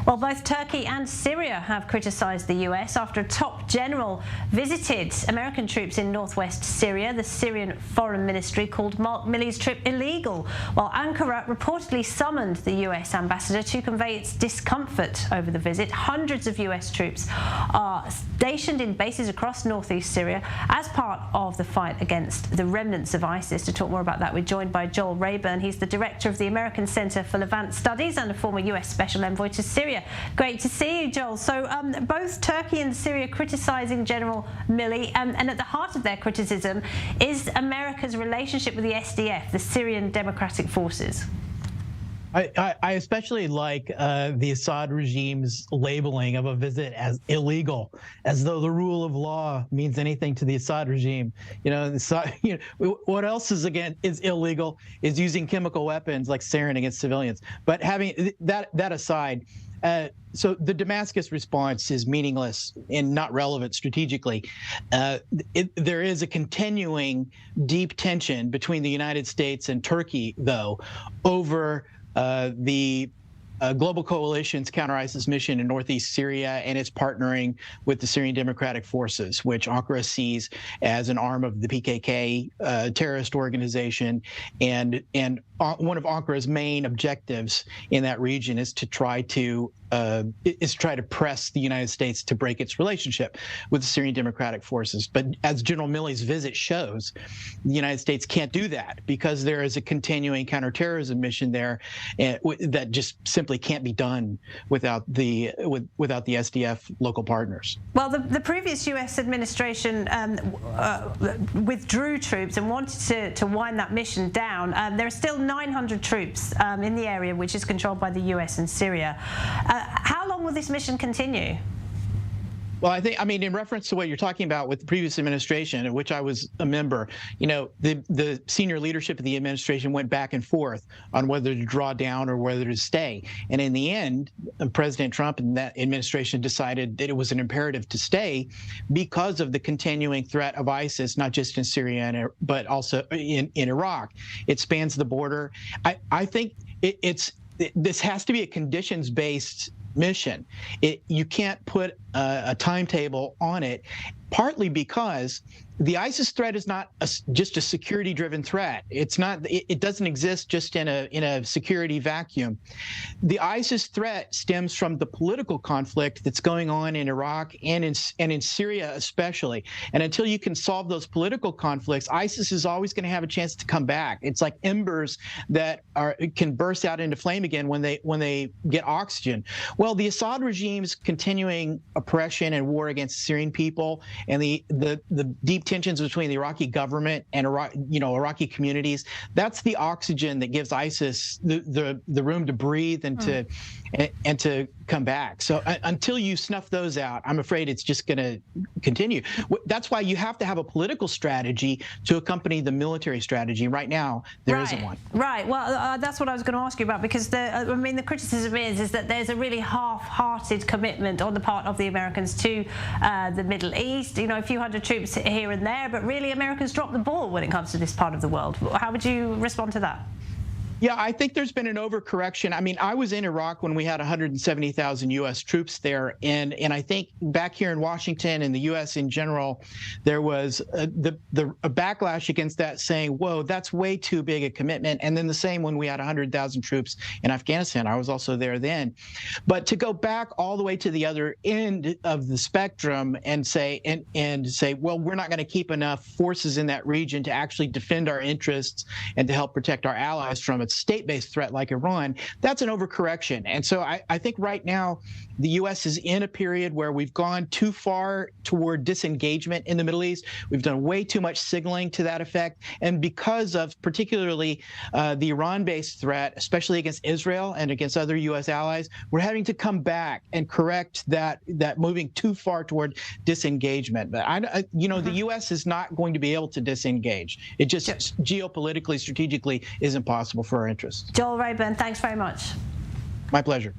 Well, both Turkey and Syria have criticised the US after a top general visited American troops in northwest Syria. The Syrian Foreign Ministry called Milley's trip illegal, while Ankara reportedly summoned the US ambassador to convey its discomfort over the visit. Hundreds of US troops are stationed in bases across northeast Syria as part of the fight against the remnants of ISIS. To talk more about that, we're joined by Joel Rayburn. He's the director of the American Center for Levant Studies and a former US special envoy to Syria. Great to see you, Joel. So both Turkey and Syria criticising General Milley, and at the heart of their criticism is America's relationship with the SDF, the Syrian Democratic Forces. I especially like the Assad regime's labeling of a visit as illegal, as though the rule of law means anything to the Assad regime. What else is illegal is using chemical weapons like sarin against civilians. But having that aside, so the Damascus response is meaningless and not relevant strategically. There is a continuing deep tension between the United States and Turkey, though, over the global coalition's counter-ISIS mission in northeast Syria and its partnering with the Syrian Democratic Forces, which Ankara sees as an arm of the PKK terrorist organization. And one of Ankara's main objectives in that region is to try to press the United States to break its relationship with the Syrian Democratic Forces. But as General Milley's visit shows, the United States can't do that because there is a continuing counterterrorism mission there that just simply can't be done without the SDF local partners. Well, the previous U.S. administration withdrew troops and wanted to wind that mission down. There are still 900 troops in the area, which is controlled by the U.S. and Syria. How long will this mission continue? Well, I mean, in reference to what you're talking about with the previous administration, of which I was a member, the senior leadership of the administration went back and forth on whether to draw down or whether to stay. And in the end, President Trump and that administration decided that it was an imperative to stay because of the continuing threat of ISIS, not just in Syria, but also in Iraq. It spans the border. I think this has to be a conditions-based mission. You can't put a timetable on it, partly because the ISIS threat is not just a security-driven threat. It's not. It doesn't exist just in a security vacuum. The ISIS threat stems from the political conflict that's going on in Iraq and in Syria especially. And until you can solve those political conflicts, ISIS is always going to have a chance to come back. It's like embers that can burst out into flame again when they get oxygen. Well, the Assad regime's continuing oppression and war against the Syrian people, and the deep tensions between the Iraqi government and Iraqi communities, that's the oxygen that gives ISIS the room to breathe and to come back. So until you snuff those out, I'm afraid it's just going to continue. That's why you have to have a political strategy to accompany the military strategy. Right now, there isn't one. Right. Well, that's what I was going to ask you about, because the criticism is that there's a really half-hearted commitment on the part of the Americans to the Middle East. A few hundred troops here and there, but really Americans drop the ball when it comes to this part of the world. How would you respond to that? Yeah, I think there's been an overcorrection. I mean, I was in Iraq when we had 170,000 U.S. troops there, and I think back here in Washington and the U.S. in general, there was a backlash against that, saying, "Whoa, that's way too big a commitment." And then the same when we had 100,000 troops in Afghanistan. I was also there then. But to go back all the way to the other end of the spectrum and say, well, we're not going to keep enough forces in that region to actually defend our interests and to help protect our allies from a state-based threat like Iran, that's an overcorrection. And so I think right now the U.S. is in a period where we've gone too far toward disengagement in the Middle East. We've done way too much signaling to that effect. And because of particularly the Iran-based threat, especially against Israel and against other U.S. allies, we're having to come back and correct that moving too far toward disengagement. But the U.S. is not going to be able to disengage. It just geopolitically, strategically isn't possible for our interests. Joel Rayburn, thanks very much. My pleasure.